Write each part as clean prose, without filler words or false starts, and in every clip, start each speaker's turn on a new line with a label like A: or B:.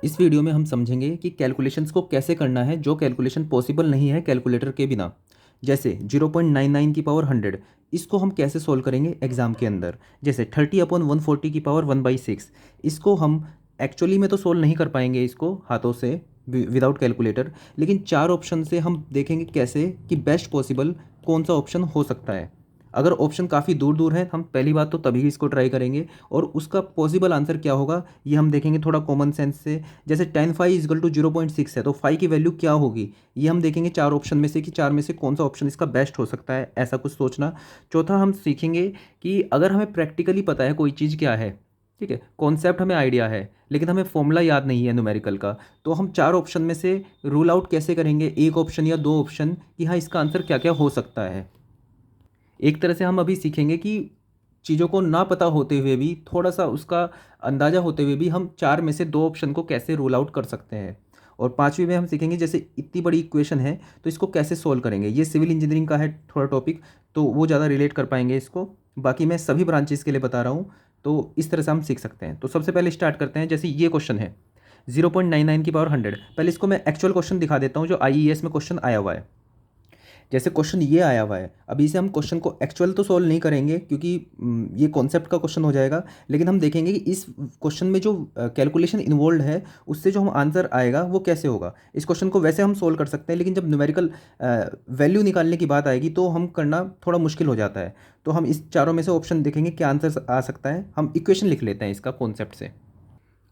A: इस वीडियो में हम समझेंगे कि कैलकुलेशंस को कैसे करना है जो कैलकुलेशन पॉसिबल नहीं है कैलकुलेटर के बिना। जैसे 0.99 की पावर 100, इसको हम कैसे सोल्व करेंगे एग्जाम के अंदर। जैसे 30/140 की पावर 1/6, इसको हम एक्चुअली में तो सोल्व नहीं कर पाएंगे इसको हाथों से विदाउट कैलकुलेटर, लेकिन चार ऑप्शन से हम देखेंगे कैसे कि बेस्ट पॉसिबल कौन सा ऑप्शन हो सकता है। अगर ऑप्शन काफ़ी दूर दूर है हम पहली बात तो तभी इसको ट्राई करेंगे, और उसका पॉसिबल आंसर क्या होगा ये हम देखेंगे थोड़ा कॉमन सेंस से। जैसे 10 फाई इजकल टू 0.6 है तो फाई की वैल्यू क्या होगी ये हम देखेंगे चार ऑप्शन में से कि चार में से कौन सा ऑप्शन इसका बेस्ट हो सकता है, ऐसा कुछ सोचना। चौथा हम सीखेंगे कि अगर हमें प्रैक्टिकली पता है कोई चीज़ क्या है, ठीक है, कॉन्सेप्ट हमें आइडिया है लेकिन हमें फॉर्मूला याद नहीं है न्यूमेरिकल का, तो हम चार ऑप्शन में से रूल आउट कैसे करेंगे एक ऑप्शन या दो ऑप्शन कि हाँ इसका आंसर क्या क्या हो सकता है। एक तरह से हम अभी सीखेंगे कि चीज़ों को ना पता होते हुए भी थोड़ा सा उसका अंदाज़ा होते हुए भी हम चार में से दो ऑप्शन को कैसे रूल आउट कर सकते हैं। और पांचवी में हम सीखेंगे जैसे इतनी बड़ी इक्वेशन है तो इसको कैसे सोल्व करेंगे। ये सिविल इंजीनियरिंग का है थोड़ा टॉपिक, तो वो ज़्यादा रिलेट कर पाएंगे इसको। बाकी मैं सभी ब्रांचेस के लिए बता रहा हूँ, तो इस तरह से हम सीख सकते हैं। तो सबसे पहले स्टार्ट करते हैं। जैसे ये क्वेश्चन है 0.99 की पावर 100, पहले इसको मैं एक्चुअल क्वेश्चन दिखा देता हूँ जो आईईएस में क्वेश्चन आया हुआ है। जैसे क्वेश्चन ये आया हुआ है, अभी इसे हम क्वेश्चन को एक्चुअल तो सॉल्व नहीं करेंगे क्योंकि ये कॉन्सेप्ट का क्वेश्चन हो जाएगा, लेकिन हम देखेंगे कि इस क्वेश्चन में जो कैलकुलेशन इन्वॉल्व है उससे जो हम आंसर आएगा वो कैसे होगा। इस क्वेश्चन को वैसे हम सोल्व कर सकते हैं लेकिन जब न्यूमेरिकल वैल्यू निकालने की बात आएगी तो हम करना थोड़ा मुश्किल हो जाता है। तो हम इस चारों में से ऑप्शन देखेंगे क्या आंसर आ सकता है। हम इक्वेशन लिख लेते हैं इसका कॉन्सेप्ट से।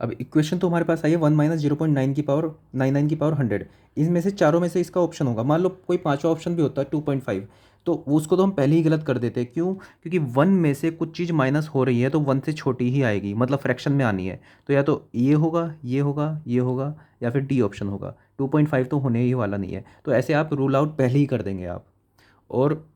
A: अब इक्वेशन तो हमारे पास आई है 1 - 0.9 की पावर 99 की पावर 100। इसमें से चारों में से इसका ऑप्शन होगा, मान लो कोई पांचवा ऑप्शन भी होता है 2.5, तो उसको तो हम पहले ही गलत कर देते हैं। क्यों? क्योंकि वन में से कुछ चीज़ माइनस हो रही है तो वन से छोटी ही आएगी, मतलब फ्रैक्शन में आनी है। तो या तो ये होगा, ये होगा, ये होगा, या फिर डी ऑप्शन होगा। 2.5 तो होने ही वाला नहीं है, तो ऐसे आप रूल आउट पहले ही कर देंगे आप। और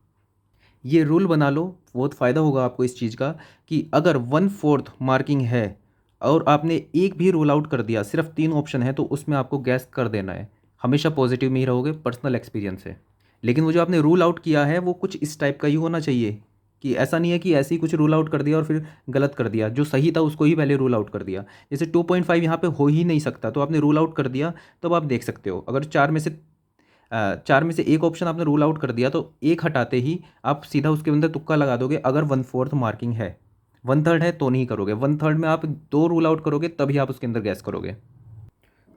A: ये रूल बना लो, बहुत फ़ायदा होगा आपको इस चीज़ का कि अगर 1/4 मार्किंग है और आपने एक भी रूल आउट कर दिया, सिर्फ तीन ऑप्शन है, तो उसमें आपको गैस कर देना है। हमेशा पॉजिटिव में ही रहोगे, पर्सनल एक्सपीरियंस है। लेकिन वो जो आपने रूल आउट किया है वो कुछ इस टाइप का ही होना चाहिए कि ऐसा नहीं है कि ऐसे ही कुछ रूल आउट कर दिया और फिर गलत कर दिया, जो सही था उसको ही पहले रूल आउट कर दिया। जैसे 2.5 यहाँ पे हो ही नहीं सकता तो आपने रूल आउट कर दिया। तब आप देख सकते हो अगर चार में से एक ऑप्शन आपने रूल आउट कर दिया तो एक हटाते ही आप सीधा उसके अंदर तुक्का लगा दोगे। अगर 1/4 मार्किंग है, 1/3 है तो नहीं करोगे, 1/3 में आप दो रूल आउट करोगे तभी आप उसके अंदर गैस करोगे।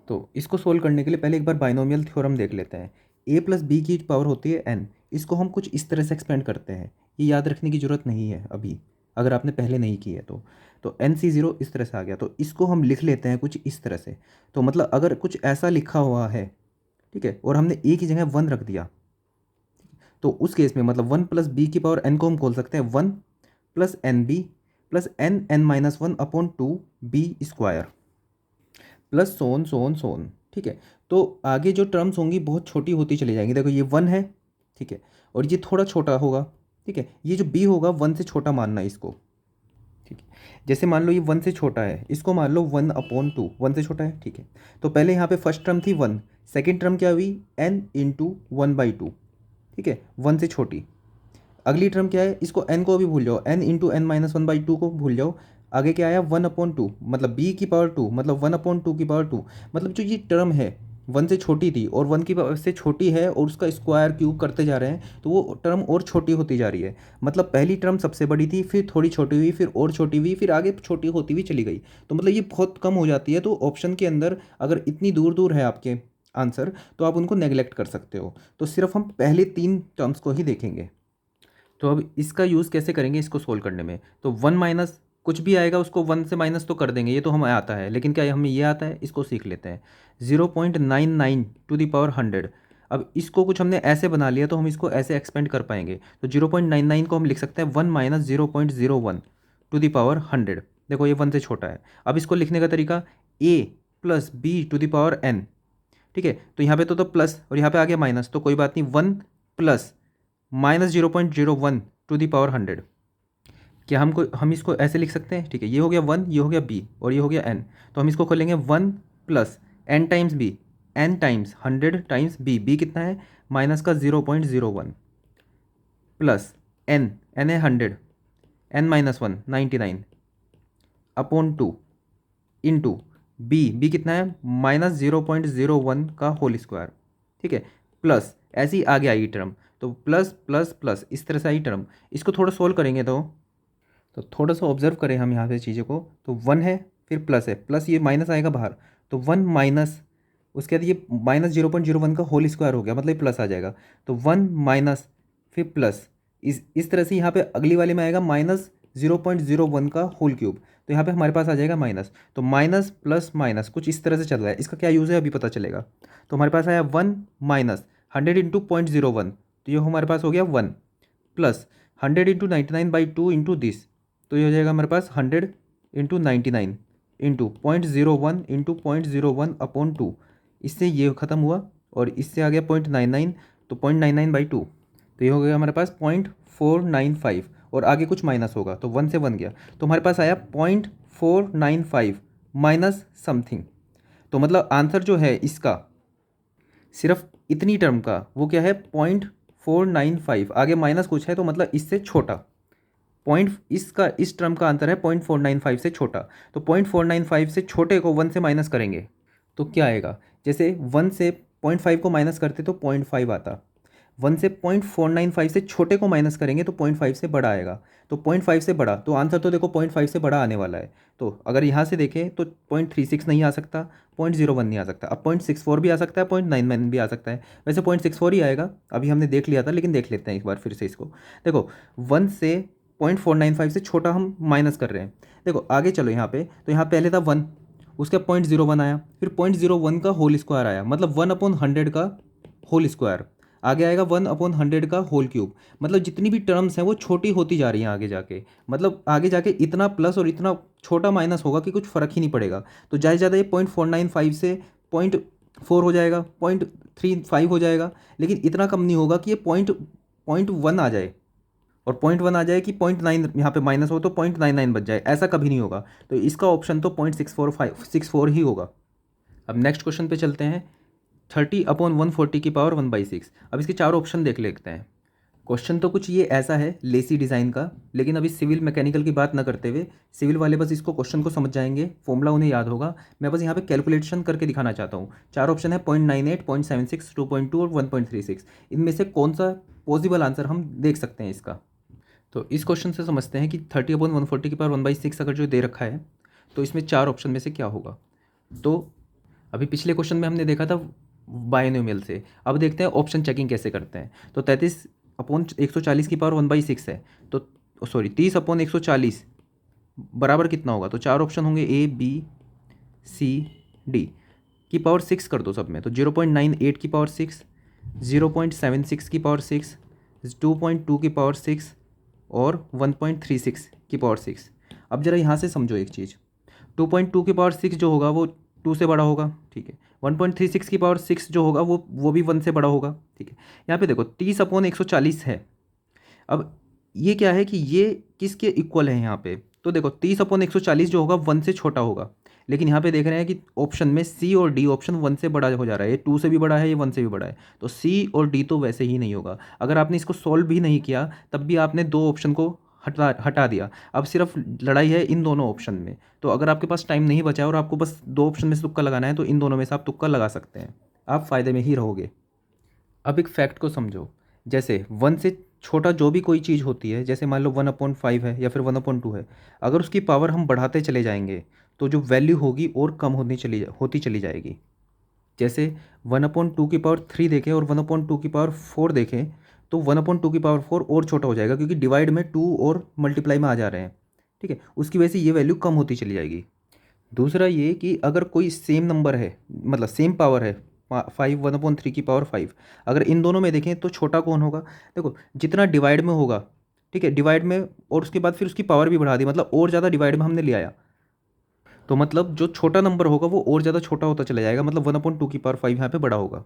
A: तो इसको सोल्व करने के लिए पहले एक बार बाइनोमियल थ्योरम देख लेते हैं। ए प्लस बी की पावर होती है एन, इसको हम कुछ इस तरह से एक्सपेंड करते हैं। ये याद रखने की जरूरत नहीं है अभी, अगर आपने पहले नहीं की है तो एन सी ज़ीरो इस तरह से आ गया, तो इसको हम लिख लेते हैं कुछ इस तरह से। तो मतलब अगर कुछ ऐसा लिखा हुआ है, ठीक है, और हमने ए की जगह वन रख दिया, तो उस केस में मतलब 1 + b की पावर n को हम खोल सकते हैं 1 + n/b + n(n-1)/2b² प्लस सोन। ठीक है, तो आगे जो टर्म्स होंगी बहुत छोटी होती चली जाएंगी। देखो ये वन है, ठीक है, और ये थोड़ा छोटा होगा, ठीक है। ये जो b होगा वन से छोटा मानना है इसको, ठीक है। जैसे मान लो ये वन से छोटा है, इसको मान लो 1/2, वन से छोटा है, ठीक है। तो पहले यहाँ पे फर्स्ट टर्म थी वन, सेकेंड टर्म क्या हुई n × 1/2, ठीक है, वन से छोटी। अगली टर्म क्या है, इसको n को भी भूल जाओ, n × n-1/2 को भूल जाओ। आगे क्या आया 1/2, मतलब b की पावर 2, मतलब 1/2 की पावर 2। मतलब जो ये टर्म है वन से छोटी थी और वन की पावर से छोटी है और उसका स्क्वायर क्यूब करते जा रहे हैं तो वो टर्म और छोटी होती जा रही है। मतलब पहली टर्म सबसे बड़ी थी, फिर थोड़ी छोटी हुई, फिर और छोटी हुई, फिर आगे छोटी होती हुई चली गई। तो मतलब ये बहुत कम हो जाती है। तो ऑप्शन के अंदर अगर इतनी दूर दूर है आपके आंसर तो आप उनको नेग्लेक्ट कर सकते हो। तो सिर्फ हम पहले तीन टर्म्स को ही देखेंगे। तो अब इसका यूज़ कैसे करेंगे इसको सोल्व करने में, तो वन माइनस कुछ भी आएगा उसको वन से माइनस तो कर देंगे, ये तो हमें आता है। लेकिन क्या हमें ये आता है, इसको सीख लेते हैं। 0.99 × 10⁻⁴। अब इसको कुछ हमने ऐसे बना लिया तो हम इसको ऐसे एक्सपेंड कर पाएंगे। तो 0.99 को हम लिख सकते हैं 1 - 0.01 × 10⁻100। देखो ये वन से छोटा है। अब इसको लिखने का तरीका a + b⁴n, ठीक है। तो यहाँ पे तो प्लस और यहाँ पे आ गया माइनस, तो कोई बात नहीं, वन प्लस -0.01 × 10⁻100। क्या हम इसको ऐसे लिख सकते हैं, ठीक है। ये हो गया वन, ये हो गया बी और ये हो गया एन। तो हम इसको खोलेंगे 1 + n times B, n times 100 times B कितना है, माइनस का 0.01 प्लस एन है 100, n-1 99 अपॉन 2 इंटू बी कितना है -0.01 का होल स्क्वायर, ठीक है, प्लस ऐसे ही आगे आई टर्म, तो प्लस प्लस प्लस इस तरह से आई टर्म। इसको थोड़ा सोल्व करेंगे तो थोड़ा सा ऑब्जर्व करें हम यहाँ पे चीज़ों को, तो 1 है फिर प्लस है, प्लस ये माइनस आएगा बाहर, तो 1 माइनस उसके बाद ये -0.01 का होल स्क्वायर हो गया, मतलब प्लस आ जाएगा, तो 1 माइनस फिर प्लस, इस तरह से यहाँ पे अगली वाले में आएगा -0.01 का होल क्यूब, तो यहाँ पे हमारे पास आ जाएगा माइनस, तो माइनस प्लस माइनस कुछ इस तरह से चल रहा है। इसका क्या यूज़ है अभी पता चलेगा। तो हमारे पास आया 1 माइनस 100 इंटू 0.01, तो ये हमारे पास हो गया 1, प्लस 100 इंटू 99/2 इंटू दिस, तो ये हो जाएगा हमारे पास 100 इंटू 99 इंटू 0.01 इंटू 0.01 अपॉन 2, इससे ये ख़त्म हुआ और इससे आ गया 0.99, तो 0.99/2, तो ये हो गया हमारे पास 0.495 और आगे कुछ माइनस होगा तो 1 से 1 गया, तो हमारे पास आया 0.495 माइनस समथिंग। तो मतलब आंसर जो है इसका सिर्फ इतनी टर्म का वो क्या है 0.495, आगे माइनस कुछ है तो मतलब इससे छोटा इस टर्म का आंसर है 0.495 से छोटा। तो 0.495 से छोटे को 1 से माइनस करेंगे तो क्या आएगा, जैसे 1 से 0.5 को माइनस करते तो 0.5 आता, 1 से 0.495 से छोटे को माइनस करेंगे तो 0.5 से बड़ा आएगा, तो 0.5 से बड़ा, तो आंसर तो देखो 0.5 से बड़ा आने वाला है। तो अगर यहाँ से देखें तो 0.36 नहीं आ सकता, 0.01 नहीं आ सकता, अब 0.64 भी आ सकता है, 0.99 भी आ सकता है, वैसे 0.64 ही आएगा, अभी हमने देख लिया था लेकिन देख लेते हैं एक बार फिर से इसको। देखो 1 से 0.495 से छोटा हम माइनस कर रहे हैं, देखो आगे चलो यहाँ पे, तो यहाँ पहले था 1, उसके 0.01 आया, फिर 0.01 का होल स्क्वायर आया, मतलब 1/100 का होल स्क्वायर, आगे आएगा 1/100 का होल क्यूब, मतलब जितनी भी टर्म्स हैं वो छोटी होती जा रही हैं आगे जाके, मतलब आगे जाके इतना प्लस और इतना छोटा माइनस होगा कि कुछ फ़र्क ही नहीं पड़ेगा। तो ज़्यादा से ज़्यादा ये 0.495 से 0.4 हो जाएगा, 0.35 हो जाएगा, लेकिन इतना कम नहीं होगा कि ये पॉइंट वन आ जाए, और 0.1 आ जाए कि 0.9 यहाँ पे माइनस हो तो 0.99 बच जाए, ऐसा कभी नहीं होगा। तो इसका ऑप्शन तो 0.64 ही होगा। अब नेक्स्ट क्वेश्चन पे चलते हैं, 30/140 की पावर 1/6। अब इसके चार ऑप्शन देख लेते हैं। क्वेश्चन तो कुछ ये ऐसा है लेसी डिज़ाइन का, लेकिन अभी सिविल मैकेनिकल की बात ना करते हुए सिविल वाले बस इसको क्वेश्चन को समझ जाएंगे, फॉर्मूला उन्हें याद होगा, मैं बस यहाँ पे कैलकुलेशन करके दिखाना चाहता हूँ। चार ऑप्शन है 0.98, 0.76, 2.2 और 1.36, इनमें से कौन सा पॉसिबल आंसर हम देख सकते हैं इसका। तो इस क्वेश्चन से समझते हैं कि 30/140 की पावर 1/6 अगर जो दे रखा है तो इसमें चार ऑप्शन में से क्या होगा। तो अभी पिछले क्वेश्चन में हमने देखा था बायनोमियल से, अब देखते हैं ऑप्शन चेकिंग कैसे करते हैं। तो 33/140 की पावर 1/6 है, तो सॉरी 30/140 बराबर कितना होगा, तो चार ऑप्शन होंगे A B C D की पावर 6 कर दो सब में, तो 0.98 की पावर 6, 0.76 की पावर 6, 2.2 की पावर 6 और 1.36 की पावर 6। अब जरा यहाँ से समझो एक चीज़, 2.2 की पावर 6 जो होगा वो 2 से बड़ा होगा, ठीक है, 1.36 की पावर 6 जो होगा वो भी 1 से बड़ा होगा, ठीक है। यहाँ पे देखो 30/140 है, अब ये क्या है कि ये किसके इक्वल है यहाँ पे, तो देखो 30/140 जो होगा 1 से छोटा होगा, लेकिन यहाँ पे देख रहे हैं कि ऑप्शन में सी और डी ऑप्शन 1 से बड़ा हो जा रहा है, ये 2 से भी बड़ा है, ये 1 से भी बड़ा है, तो सी और डी तो वैसे ही नहीं होगा। अगर आपने इसको सॉल्व भी नहीं किया तब भी आपने दो ऑप्शन को हटा दिया, अब सिर्फ लड़ाई है इन दोनों ऑप्शन में। तो अगर आपके पास टाइम नहीं बचा और आपको बस दो ऑप्शन में से तुक्का लगाना है तो इन दोनों में से आप तुक्का लगा सकते हैं, आप फ़ायदे में ही रहोगे। अब एक फैक्ट को समझो, जैसे 1 से छोटा जो भी कोई चीज़ होती है, जैसे मान लो 1/5 है या फिर 1/2 है, अगर उसकी पावर हम बढ़ाते चले जाएंगे तो जो वैल्यू होगी और कम होती चली जाएगी। जैसे 1/2 की पावर 3 देखें और 1/2 की पावर 4 देखें, तो 1/2 की पावर 4 और छोटा हो जाएगा क्योंकि डिवाइड में 2 और मल्टीप्लाई में आ जा रहे हैं, ठीक है, उसकी वजह से ये वैल्यू कम होती चली जाएगी। दूसरा ये कि अगर कोई सेम नंबर है, मतलब सेम पावर है, 1/3 की पावर 5, अगर इन दोनों में देखें तो छोटा कौन होगा, देखो जितना डिवाइड में होगा, ठीक है, डिवाइड में और उसके बाद फिर उसकी पावर भी बढ़ा दी, मतलब और ज़्यादा डिवाइड में हमने ले आया, तो मतलब जो छोटा नंबर होगा वो और ज़्यादा छोटा होता चला जाएगा, मतलब 1/2 की पावर 5 यहाँ पे बड़ा होगा,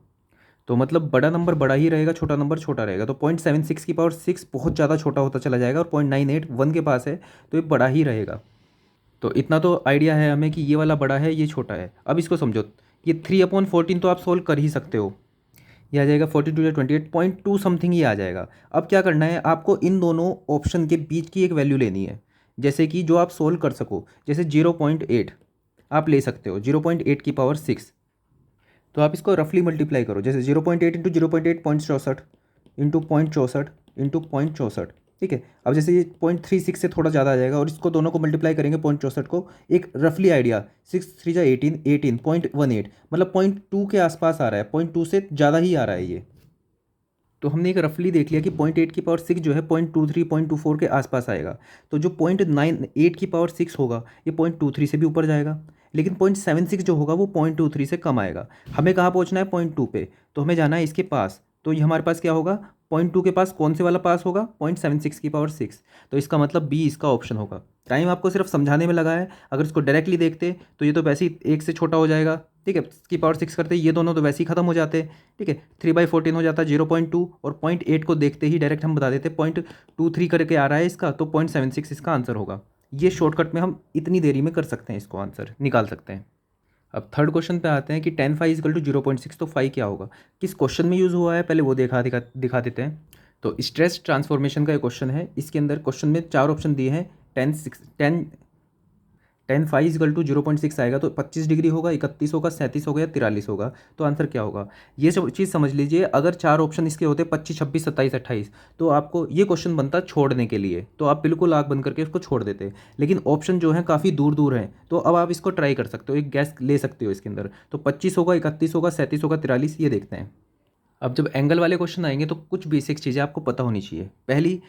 A: तो मतलब बड़ा नंबर बड़ा ही रहेगा, छोटा नंबर छोटा रहेगा, तो 0.76 की पावर 6 बहुत ज़्यादा छोटा होता चला जाएगा, और 0.98 1 के पास है तो ये बड़ा ही रहेगा। तो इतना तो आइडिया है हमें कि ये वाला बड़ा है ये छोटा है। अब इसको समझो, ये 3/14 तो आप सोल्व कर ही सकते हो, ये आ जाएगा 42 या 28.2 समथिंग ही आ जाएगा। अब क्या करना है, आपको इन दोनों ऑप्शन के बीच की एक वैल्यू लेनी है, जैसे कि जो आप सोल्व कर सको, जैसे 0.8, आप ले सकते हो 0.8 की पावर 6। तो आप इसको रफली मल्टीप्लाई करो, जैसे 0.8 इंटू 0.8 0.64 इंटू 0.64 इंटू 0.64। ठीक है, अब जैसे ये 0.36 से थोड़ा ज़्यादा आ जाएगा और इसको दोनों को मल्टीप्लाई करेंगे 0.64 को, एक रफली आइडिया 6 3 जा 18 18.18 मतलब 0.2 के आसपास आ रहा है, 0.2 से ज़्यादा ही आ रहा है ये। तो हमने एक रफली देख लिया कि 0.8 की पावर 6 जो है 0.23 0.24 के आसपास आएगा। तो जो 0.98 की पावर 6 होगा ये 0.23 से भी ऊपर जाएगा, लेकिन 0.76 जो होगा वो 0.23 से कम आएगा। हमें कहाँ पहुँचना है? 0.2 पे, तो हमें जाना है इसके पास। तो ये हमारे पास क्या होगा? 0.2 के पास कौन से वाला पास होगा? 0.76 की पावर 6। तो इसका मतलब बी इसका ऑप्शन होगा। टाइम आपको सिर्फ समझाने में लगा है, अगर इसको डायरेक्टली देखते तो ये तो वैसे ही 1 से छोटा हो जाएगा। ठीक है, इसकी पावर 6 करते ये दोनों तो वैसे ही खत्म हो जाते। ठीक है, 3/14 हो जाता है 0.2, और 0.8 को देखते ही डायरेक्ट हम बता देते 0.23 करके आ रहा है इसका, तो 0.76 इसका आंसर होगा। ये शॉर्टकट में हम इतनी देरी में कर सकते हैं, इसको आंसर निकाल सकते हैं। अब थर्ड क्वेश्चन पे आते हैं कि tan phi इक्वल टू 0.6, तो फाई क्या होगा, किस क्वेश्चन में यूज़ हुआ है पहले वो दिखा देते हैं। तो स्ट्रेस ट्रांसफॉर्मेशन का एक क्वेश्चन है, इसके अंदर क्वेश्चन में 4 ऑप्शन दिए हैं। tan phi इक्वल टू 0.6 आएगा तो 25 डिग्री होगा, 31 होगा, 37 होगा या 43 होगा। तो आंसर क्या होगा? ये सब चीज़ समझ लीजिए। अगर 4 ऑप्शन इसके होते 25 26 27 28, तो आपको ये क्वेश्चन बनता छोड़ने के लिए, तो आप बिल्कुल आँख बंद करके इसको छोड़ देते। लेकिन ऑप्शन जो है काफ़ी दूर दूर हैं, तो अब आप इसको ट्राई कर सकते हो, एक गैस ले सकते हो इसके अंदर। तो 25 होगा, 31 होगा, 37 होगा, 43, ये देखते हैं। अब जब एंगल वाले क्वेश्चन आएंगे तो कुछ बेसिक चीज़ें आपको पता होनी चाहिए। पहली,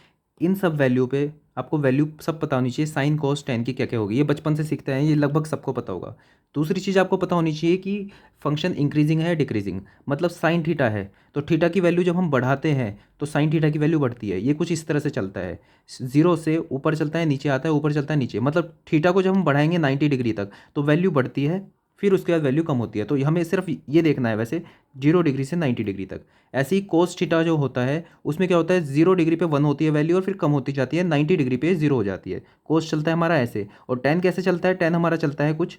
A: इन सब वैल्यू पे आपको वैल्यू सब पता होनी चाहिए, साइन कॉस टेन की क्या क्या होगी, ये बचपन से सीखते हैं, ये लगभग सबको पता होगा। दूसरी चीज़ आपको पता होनी चाहिए कि फंक्शन इंक्रीजिंग है डिक्रीजिंग, मतलब साइन थीटा है तो थीटा की वैल्यू जब हम बढ़ाते हैं तो साइन थीटा की वैल्यू बढ़ती है। ये कुछ इस तरह से चलता है, 0 से ऊपर चलता है, नीचे आता है, ऊपर चलता है, नीचे, मतलब थीटा को जब हम बढ़ाएंगे 90 डिग्री तक तो वैल्यू बढ़ती है, फिर उसके बाद वैल्यू कम होती है। तो हमें सिर्फ ये देखना है वैसे 0 डिग्री से 90 डिग्री तक। ऐसे ही कोस थीटा जो होता है उसमें क्या होता है, 0 डिग्री पे 1 होती है वैल्यू और फिर कम होती जाती है, 90 डिग्री पे 0 हो जाती है। कोस चलता है हमारा ऐसे, और टेन कैसे चलता है? टेन हमारा चलता है कुछ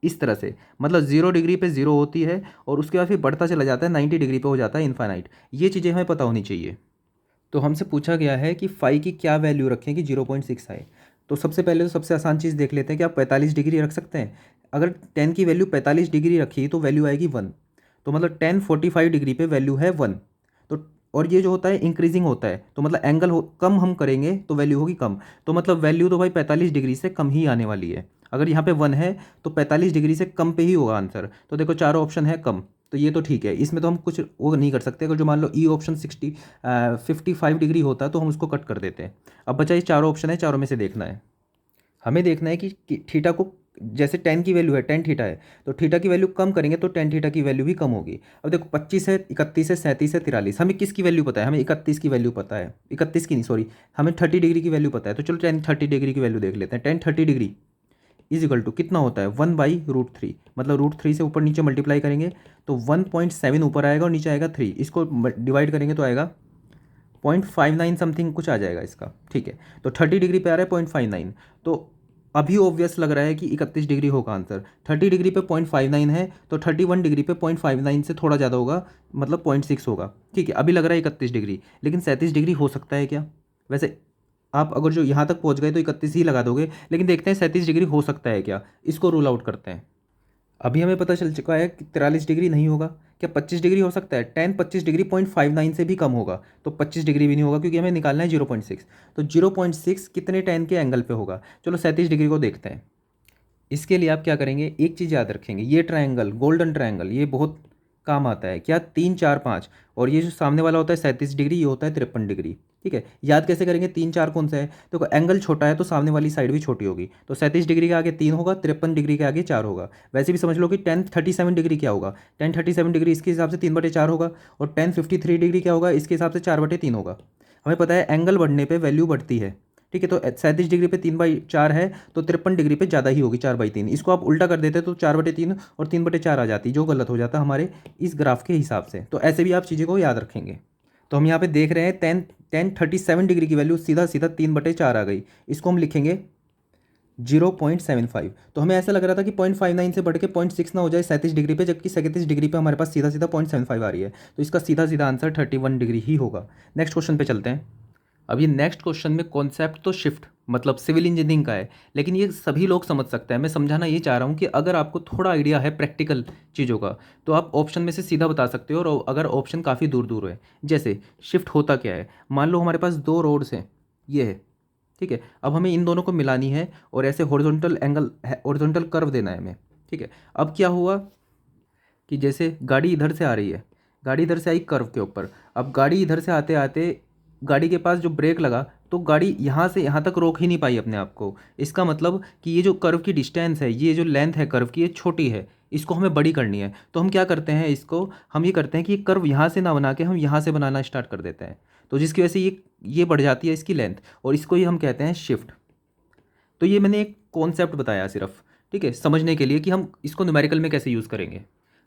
A: इस तरह से, मतलब 0 डिग्री पे 0 होती है और उसके बाद फिर बढ़ता चला जाता है, 90 डिग्री पे हो जाता है इनफाइनाइट। ये चीज़ें हमें पता होनी चाहिए। तो हमसे पूछा गया है कि फाई की क्या वैल्यू रखें कि 0.6 आए। तो सबसे पहले तो सबसे आसान चीज़ देख लेते हैं कि आप 45 डिग्री रख सकते हैं। अगर 10 की वैल्यू 45 डिग्री रखी तो वैल्यू आएगी 1, तो मतलब 10 45 डिग्री पे वैल्यू है 1। तो और ये जो होता है इंक्रीजिंग होता है, तो मतलब एंगल कम हम करेंगे तो वैल्यू होगी कम, तो मतलब वैल्यू तो भाई 45 डिग्री से कम ही आने वाली है। अगर यहाँ पे 1 है तो 45 डिग्री से कम पे ही होगा आंसर। तो देखो चारों ऑप्शन है कम, तो ये तो ठीक है, इसमें तो हम कुछ वो नहीं कर सकते। अगर जो मान लो ई ऑप्शन 55 डिग्री होता है तो हम उसको कट कर देते हैं। अब बचा ये चारों ऑप्शन है, चारों में से देखना है। हमें देखना है कि थीटा को, जैसे टेन की वैल्यू है, टेन थीटा है, तो थीटा की वैल्यू कम करेंगे तो टेन थीटा की वैल्यू भी कम होगी। अब देखो 25 है, 31 है, 37 है, 43, हमें किसकी वैल्यू पता है? हमें 31 की वैल्यू पता है, 31 की नहीं सॉरी, हमें 30 डिग्री की वैल्यू पता है। तो चलो टेन 30 डिग्री की वैल्यू देख लेते हैं। टेन 30 डिग्री इज इक्वल टू कितना होता है? 1/√3, मतलब √3 से ऊपर नीचे मल्टीप्लाई करेंगे तो 1.7 ऊपर आएगा और नीचे आएगा 3, इसको डिवाइड करेंगे तो आएगा 0.59 समथिंग कुछ आ जाएगा इसका। ठीक है, तो 30 डिग्री पे आ रहा है 0.59, तो अभी ऑब्वियस लग रहा है कि 31 डिग्री होगा आंसर। 30 डिग्री पे 0.59 है तो 31 डिग्री पे 0.59 से थोड़ा ज़्यादा होगा, मतलब 0.6 होगा। ठीक है, अभी लग रहा है 31 डिग्री, लेकिन 37 डिग्री हो सकता है क्या? वैसे आप अगर जो यहाँ तक पहुँच गए तो 31 ही लगा दोगे, लेकिन देखते हैं 37 डिग्री हो सकता है क्या, इसको रूल आउट करते हैं। अभी हमें पता चल चुका है कि 43 डिग्री नहीं होगा। क्या 25 डिग्री हो सकता है? टेन 25 डिग्री 0.59 से भी कम होगा, तो 25 डिग्री भी नहीं होगा क्योंकि हमें निकालना है 0.6। तो 0.6 कितने टेन के एंगल पे होगा? चलो 37 डिग्री को देखते हैं। इसके लिए आप क्या करेंगे, एक चीज़ याद रखेंगे, ये ट्रायंगल गोल्डन ट्रायंगल ये बहुत काम आता है। क्या? 3 4 5, और ये जो सामने वाला होता है 37 डिग्री, ये होता है 53 डिग्री। ठीक है, याद कैसे करेंगे? 3 4 कौन सा है? देखो एंगल छोटा है तो सामने वाली साइड भी छोटी होगी, तो 37 डिग्री के आगे 3 होगा, 53 डिग्री के आगे 4 होगा। वैसे भी समझ लो कि 10 37 डिग्री क्या होगा? 10 37 डिग्री इसके हिसाब से 3/4 होगा, और 10 53 डिग्री क्या होगा? इसके हिसाब से 4/3 होगा। हमें पता है एंगल बढ़ने पर वैल्यू बढ़ती है। ठीक है, तो 37 डिग्री पे 3/4 है तो 53 डिग्री पे ज़्यादा ही होगी, 4/3। इसको आप उल्टा कर देते तो 4/3 और 3/4 आ जाती, जो गलत हो जाता हमारे इस ग्राफ के हिसाब से। तो ऐसे भी आप चीज़ों को याद रखेंगे। तो हम यहाँ पे देख रहे हैं 10 37 डिग्री की वैल्यू सीधा सीधा 3/4 आ गई, इसको हम लिखेंगे 0.75। तो हमें ऐसा लग रहा था कि 0.59 से बढ़ के 0.6 ना हो जाए 37 डिग्री पे, जबकि 37 डिग्री पे हमारे पास सीधा सीधा 0.75 आ रही है, तो इसका सीधा सीधा आंसर 31 डिग्री ही होगा। नेक्स्ट क्वेश्चन पे चलते हैं। अब ये नेक्स्ट क्वेश्चन में कॉन्सेप्ट तो शिफ्ट मतलब सिविल इंजीनियरिंग का है, लेकिन ये सभी लोग समझ सकते हैं। मैं समझाना ये चाह रहा हूँ कि अगर आपको थोड़ा आइडिया है प्रैक्टिकल चीज़ों का तो आप ऑप्शन में से सीधा बता सकते हो, और अगर ऑप्शन काफ़ी दूर दूर है। जैसे शिफ्ट होता क्या है, मान लो हमारे पास दो रोड्स हैं, ये है, ठीक है। अब हमें इन दोनों को मिलानी है और ऐसे हॉरिजॉन्टल एंगल हॉरिजॉन्टल कर्व देना है हमें, ठीक है। अब क्या हुआ कि जैसे गाड़ी इधर से आ रही है, गाड़ी इधर से आई कर्व के ऊपर, अब गाड़ी इधर से आते आते गाड़ी के पास जो ब्रेक लगा तो गाड़ी यहाँ से यहाँ तक रोक ही नहीं पाई अपने आप को। इसका मतलब कि ये जो कर्व की डिस्टेंस है, ये जो लेंथ है कर्व की, ये छोटी है, इसको हमें बड़ी करनी है। तो हम क्या करते हैं, इसको हम ये करते हैं कि कर्व यहाँ से ना बना के हम यहाँ से बनाना स्टार्ट कर देते हैं, तो जिसकी वजह से ये बढ़ जाती है इसकी लेंथ, और इसको ही हम कहते हैं शिफ्ट। तो ये मैंने एक कॉन्सेप्ट बताया सिर्फ, ठीक है, समझने के लिए कि हम इसको न्यूमेरिकल में कैसे यूज़ करेंगे।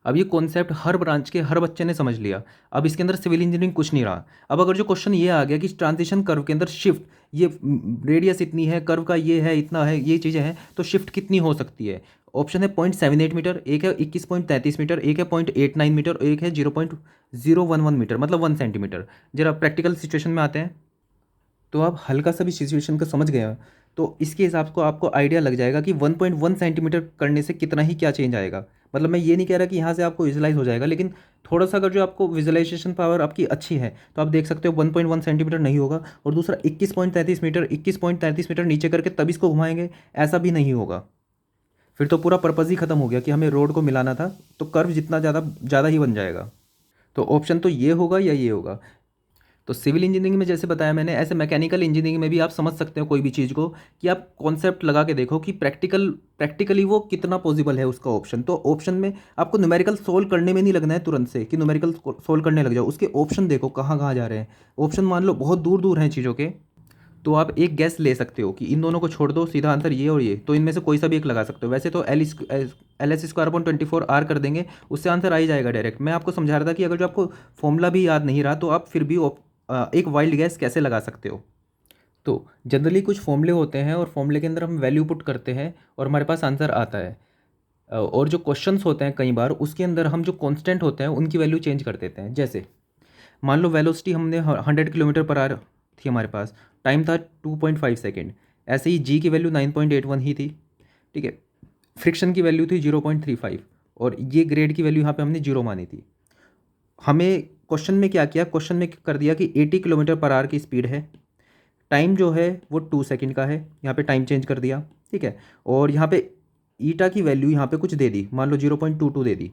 A: अब ये कॉन्सेप्ट हर ब्रांच के हर बच्चे ने समझ लिया। अब इसके अंदर सिविल इंजीनियरिंग कुछ नहीं रहा। अब अगर जो क्वेश्चन ये आ गया कि ट्रांजिशन कर्व के अंदर शिफ्ट, ये रेडियस इतनी है, कर्व का ये है, इतना है, ये चीज़ें हैं, तो शिफ्ट कितनी हो सकती है। ऑप्शन है 0.78 मीटर, एक है 21.33 मीटर, एक है 0.89 मीटर, और एक है 0.011 मीटर, मतलब 1 सेंटीमीटर। जरा प्रैक्टिकल सिचुएशन में आते हैं, तो आप हल्का सा भी सिचुएशन को समझ गए हैं तो इसके हिसाब से आपको आइडिया लग जाएगा कि 1.1 सेंटीमीटर करने से कितना ही क्या चेंज आएगा। मतलब मैं ये नहीं कह रहा कि यहाँ से आपको विजुलाइज हो जाएगा, लेकिन थोड़ा सा अगर जो आपको विजुलाइजेशन पावर आपकी अच्छी है तो आप देख सकते हो 1.1 सेंटीमीटर नहीं होगा। और दूसरा 21.33 मीटर नीचे करके तब इसको घुमाएंगे, ऐसा भी नहीं होगा। फिर तो पूरा पर्पज़ ही खत्म हो गया कि हमें रोड को मिलाना था, तो कर्व जितना ज़्यादा ज़्यादा ही बन जाएगा। तो ऑप्शन तो ये होगा या ये होगा। तो सिविल इंजीनियरिंग में जैसे बताया मैंने, ऐसे मैकेनिकल इंजीनियरिंग में भी आप समझ सकते हो कोई भी चीज़ को कि आप कॉन्सेप्ट लगा के देखो कि प्रैक्टिकली वो कितना पॉसिबल है उसका ऑप्शन। तो ऑप्शन में आपको न्यूमेरिकल सोल्व करने में नहीं लगना है तुरंत से कि न्यूमेरिकल सोल्व करने लग जाओ, उसके ऑप्शन देखो कहाँ कहाँ जा रहे हैं। ऑप्शन मान लो बहुत दूर दूर हैं चीज़ों के, तो आप एक गैस ले सकते हो कि इन दोनों को छोड़ दो, सीधा आंसर ये और ये, तो इनमें से कोई सा भी एक लगा सकते हो। वैसे तो LS² 24R कर देंगे, उससे आंसर आ ही जाएगा डायरेक्ट। मैं आपको समझा रहा था कि अगर जो आपको फॉर्मूला भी याद नहीं रहा तो आप फिर भी एक वाइल्ड गैस कैसे लगा सकते हो। तो जनरली कुछ फॉर्मूले होते हैं और फॉर्मूले के अंदर हम वैल्यू पुट करते हैं और हमारे पास आंसर आता है। और जो क्वेश्चंस होते हैं कई बार उसके अंदर हम जो कांस्टेंट होते हैं उनकी वैल्यू चेंज कर देते हैं। जैसे मान लो वेलोसिटी हमने 100 किलोमीटर पर आवर थी हमारे पास, टाइम था 2.5 सेकेंड। ऐसे ही जी की वैल्यू 9.81 ही थी, ठीक है। फ्रिक्शन की वैल्यू थी 0.35 और ये ग्रेड की वैल्यू यहाँ पे हमने 0 मानी थी। हमें क्वेश्चन में क्या किया, क्वेश्चन में कर दिया कि 80 किलोमीटर पर आवर की स्पीड है, टाइम जो है वो 2 सेकेंड का है, यहाँ पे टाइम चेंज कर दिया, ठीक है। और यहाँ पे ईटा की वैल्यू यहाँ पे कुछ दे दी, मान लो 0.22 दे दी।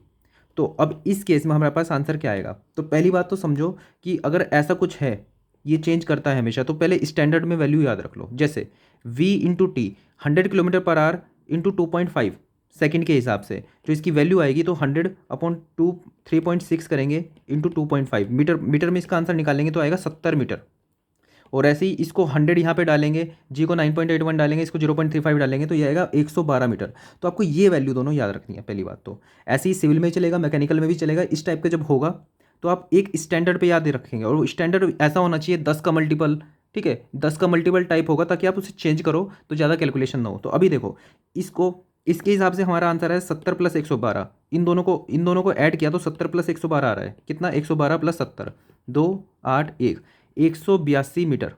A: तो अब इस केस में हमारे पास आंसर क्या आएगा। तो पहली बात तो समझो कि अगर ऐसा कुछ है, ये चेंज करता है हमेशा, तो पहले स्टैंडर्ड में वैल्यू याद रख लो। जैसे V/T 100 kilometre per hour into 2.5 second के हिसाब से जो इसकी वैल्यू आएगी, तो 100/2 3.6 करेंगे इंटू 2.5 मीटर, मीटर में इसका आंसर निकालेंगे तो आएगा 70 मीटर। और ऐसे ही इसको 100 यहाँ पे डालेंगे, जी को 9.81 डालेंगे, इसको 0.35 डालेंगे, तो ये आएगा 112 मीटर। तो आपको ये वैल्यू दोनों याद रखनी है पहली बात तो। ऐसे ही सिविल में चलेगा, मैकेनिकल में भी चलेगा। इस टाइप का जब होगा तो आप एक स्टैंडर्ड पे याद रखेंगे, और वो स्टैंडर्ड ऐसा होना चाहिए 10 का मल्टीपल, ठीक है, 10 का मल्टीपल टाइप होगा ताकि आप उसे चेंज करो तो ज़्यादा कैलकुलेशन ना हो। तो अभी देखो इसको, इसके हिसाब से हमारा आंसर है 70 + 112। इन दोनों को ऐड किया तो 70 + 112 आ रहा है कितना, 112 + 70, 2 8 1 182 मीटर।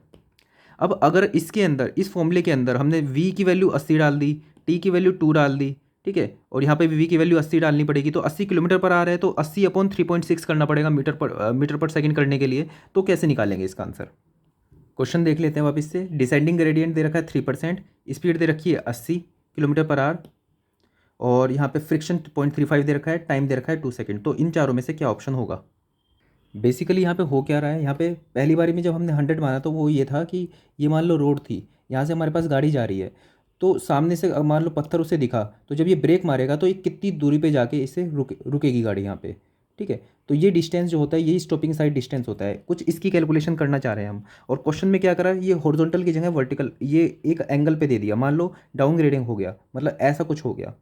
A: अब अगर इसके अंदर इस फॉर्मूले के अंदर हमने v की वैल्यू 80 डाल दी, t की वैल्यू 2 डाल दी, ठीक है, और यहाँ पे v की वैल्यू 80 डालनी पड़ेगी, तो 80 किलोमीटर पर आ रहा है तो 80/3.6 करना पड़ेगा मीटर पर सेकंड करने के लिए। तो कैसे निकालेंगे इसका आंसर। क्वेश्चन देख लेते हैं वापस से। डिसेंडिंग ग्रेडियंट दे रखा है 3%, स्पीड दे रखी है 80 किलोमीटर पर आवर, और यहाँ पे फ्रिक्शन 0.35 दे रखा है, टाइम दे रखा है 2 सेकेंड। तो इन चारों में से क्या ऑप्शन होगा। बेसिकली यहाँ पे हो क्या रहा है, यहाँ पे पहली बारी में जब हमने 100 माना तो वो ये था कि ये मान लो रोड थी, यहाँ से हमारे पास गाड़ी जा रही है, तो सामने से मान लो पत्थर उसे दिखा, तो जब ये ब्रेक मारेगा तो ये कितनी दूरी पे जाके इसे रुकेगी गाड़ी यहाँ पे, ठीक है। तो ये डिस्टेंस जो होता है यही स्टॉपिंग साइड डिस्टेंस होता है, कुछ इसकी कैलकुलेशन करना चाह रहे हैं हम। और क्वेश्चन में क्या करा, ये हॉरिजॉन्टल की जगह वर्टिकल ये एक एंगल पे दे दिया, मान लो डाउन ग्रेडिंग हो गया, मतलब ऐसा कुछ हो गया।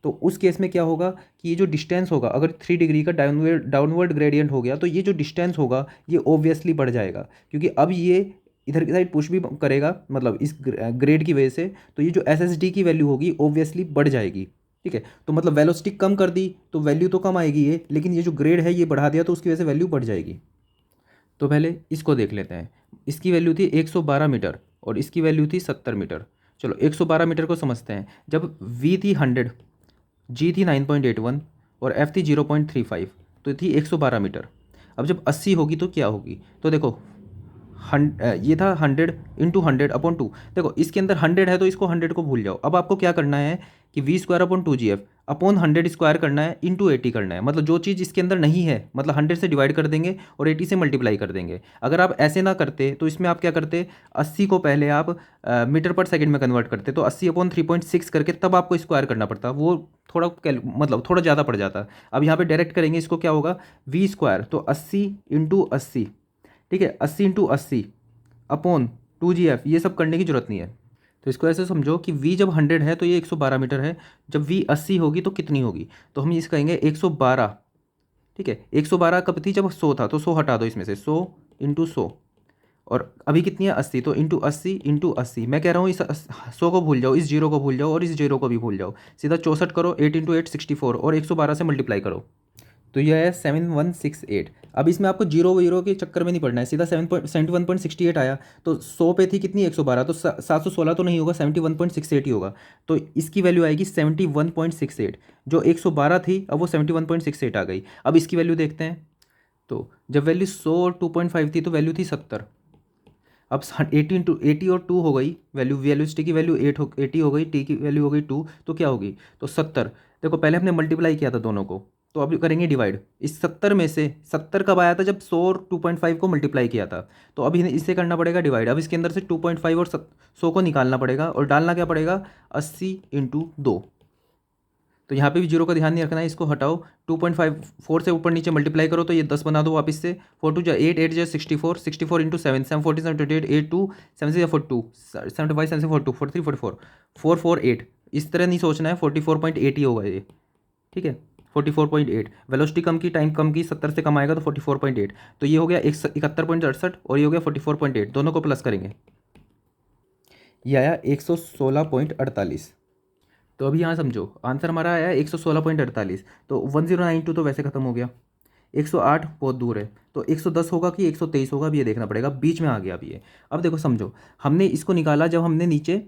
A: तो उस केस में क्या होगा कि ये जो डिस्टेंस होगा, अगर 3 डिग्री का डाउनवर्ड ग्रेडियंट हो गया तो ये जो डिस्टेंस होगा ये ऑब्वियसली बढ़ जाएगा, क्योंकि अब ये इधर की साइड पुश भी करेगा, मतलब इस ग्रेड की वजह से। तो ये जो SSD की वैल्यू होगी ऑब्वियसली बढ़ जाएगी, ठीक है। तो मतलब वेलोसिटी कम कर दी तो वैल्यू तो कम आएगी ये, लेकिन ये जो ग्रेड है ये बढ़ा दिया तो उसकी वजह से वैल्यू बढ़ जाएगी। तो पहले इसको देख लेते हैं। इसकी वैल्यू थी 112 मीटर और इसकी वैल्यू थी 70 मीटर। चलो 112 मीटर को समझते हैं। जब v थी 100, g थी 9.81 और f थी 0.35, तो थी 112 मीटर। अब जब 80 होगी तो क्या होगी, तो देखो ये था 100 इंटू 100/2। देखो इसके अंदर 100 है तो इसको 100 को भूल जाओ। अब आपको क्या करना है कि v² अपॉन 100 स्क्वायर करना है इंटू 80 करना है। मतलब जो चीज़ इसके अंदर नहीं है, मतलब 100 से डिवाइड कर देंगे और 80 से मल्टीप्लाई कर देंगे। अगर आप ऐसे ना करते तो इसमें आप क्या करते, 80 को पहले आप मीटर पर सेकंड में कन्वर्ट करते, तो 80/3.6 करके तब आपको स्क्वायर करना पड़ता, वो थोड़ा मतलब थोड़ा ज़्यादा पड़ जाता। अब यहाँ पे डायरेक्ट करेंगे, इसको क्या होगा v² तो 80 इंटू 80, ठीक है, 80 इंटू 80 अपॉन 2gf, ये सब करने की जरूरत नहीं है। तो इसको ऐसे समझो कि v जब 100 है तो ये 112 मीटर है, जब v 80 होगी तो कितनी होगी, तो हम इस कहेंगे 112। ठीक है, 112 कब थी, जब 100 था, तो 100 हटा दो इसमें से, 100 इंटू 100, और अभी कितनी है 80, तो इंटू 80 इंटू 80। मैं कह रहा हूँ इस 100 को भूल जाओ, इस जीरो को भूल जाओ और इस जीरो को भी भूल जाओ, सीधा 64 करो, 8 इंटू 8 64 और 112 से मल्टीप्लाई करो, तो यह है 7168। अब इसमें आपको जीरो वीरो के चक्कर में नहीं पड़ना है, सीधा 71.68 आया। तो 100 पे थी कितनी 112, तो 716 तो नहीं होगा, 71.68 ही होगा। तो इसकी वैल्यू आएगी 71.68। जो 112 थी अब वो 71.68 आ गई। अब इसकी वैल्यू देखते हैं। तो जब वैल्यू 100 और 2.5 थी तो वैल्यू थी 70। अब 80 और 2 हो गई वैल्यू, वेलोसिटी की वैल्यू 80 हो गई, टी की वैल्यू हो गई 2, तो क्या होगी, तो 70। देखो पहले हमने मल्टीप्लाई किया था दोनों को, तो अब करेंगे डिवाइड। इस 70 में से 70 कब आया था, जब 100 और 2.5 को मल्टीप्लाई किया था, तो अभी इससे करना पड़ेगा डिवाइड। अब इसके अंदर से 2.5 और 100 को निकालना पड़ेगा और डालना क्या पड़ेगा, 80 इंटू 2। तो यहाँ पे भी जीरो का ध्यान नहीं रखना है, इसको हटाओ। 2.5 4 से ऊपर नीचे मल्टीप्लाई करो तो ये 10 बना दो वापस से। 4 2 8 8 64 64 इंटू 7 7 40 7 28 8 2 7 6 42 75 7 42 43 44 448। इस तरह नहीं सोचना है, 44.8 ही होगा ये, ठीक है, 44.8। वेलोसिटी कम की, टाइम कम की, 70 से कम आएगा तो 44.8। तो ये हो गया 71.68 और ये हो गया 44.8, दोनों को प्लस करेंगे, ये आया 116.48। तो अभी यहाँ समझो आंसर हमारा आया 116.48। तो 1092 तो वैसे ख़त्म हो गया, 108 बहुत दूर है, तो 110 होगा कि 123 होगा, अभी ये देखना पड़ेगा, बीच में आ गया अभी ये। अब देखो समझो, हमने इसको निकाला जब हमने नीचे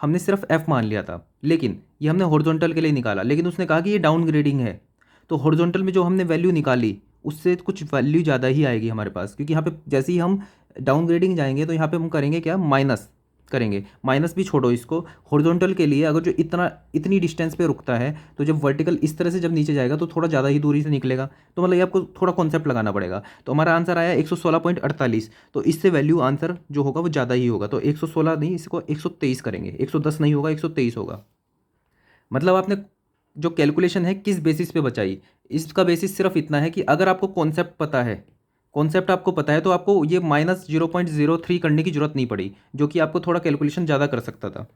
A: हमने सिर्फ f मान लिया था, लेकिन ये हमने हॉरिजॉन्टल के लिए निकाला, लेकिन उसने कहा कि ये डाउन ग्रेडिंग है। तो हॉरिजॉन्टल में जो हमने वैल्यू निकाली उससे कुछ वैल्यू ज़्यादा ही आएगी हमारे पास, क्योंकि यहाँ पे जैसे ही हम डाउन ग्रेडिंग जाएंगे तो यहाँ पे हम करेंगे क्या, माइनस करेंगे। माइनस भी छोड़ो इसको, हॉरिजॉन्टल के लिए अगर जो इतनी डिस्टेंस पे रुकता है, तो जब वर्टिकल इस तरह से जब नीचे जाएगा तो थोड़ा ज़्यादा ही दूरी से निकलेगा। तो मतलब ये आपको थोड़ा कॉन्सेप्ट लगाना पड़ेगा। तो हमारा आंसर आया 116.48। तो इससे वैल्यू आंसर जो होगा वो ज़्यादा ही होगा, तो 116 नहीं, इसको 123 करेंगे, 110 नहीं होगा, 123 होगा। मतलब आपने जो कैलकुलेशन है किस बेसिस पे बचाई, इसका बेसिस सिर्फ इतना है कि अगर आपको कॉन्सेप्ट पता है, कॉन्सेप्ट आपको पता है, तो आपको ये -0.03 करने की जरूरत नहीं पड़ी, जो कि आपको थोड़ा कैलकुलेशन ज़्यादा कर सकता था।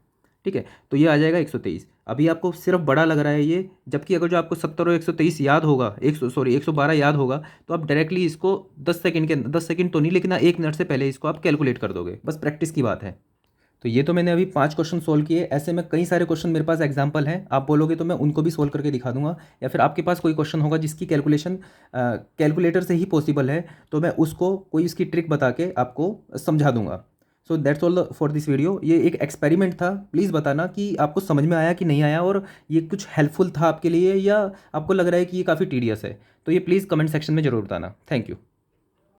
A: ठीक है, तो ये आ जाएगा 123। अभी आपको सिर्फ बड़ा लग रहा है ये, जबकि अगर जो आपको 70 और 123 याद होगा, 112 याद होगा, तो आप डायरेक्टली इसको 10 सेकंड के 10 सेकंड तो नहीं, लेकिन 1 मिनट से पहले इसको आप कैलकुलेट कर दोगे, बस प्रैक्टिस की बात है। तो ये तो मैंने अभी 5 क्वेश्चन सोल्व किए। ऐसे में कई सारे क्वेश्चन मेरे पास एग्जांपल हैं, आप बोलोगे तो मैं उनको भी सोल्व करके दिखा दूंगा, या फिर आपके पास कोई क्वेश्चन होगा जिसकी कैलकुलेशन कैलकुलेटर से ही पॉसिबल है, तो मैं उसको कोई इसकी ट्रिक बता के आपको समझा दूंगा। So that's all for this video. ये एक एक्सपेरिमेंट था, प्लीज़ बताना कि आपको समझ में आया कि नहीं आया, और ये कुछ हेल्पफुल था आपके लिए या आपको लग रहा है कि ये काफ़ी टीडियस है। तो ये प्लीज़ कमेंट सेक्शन में ज़रूर बताना। Thank you.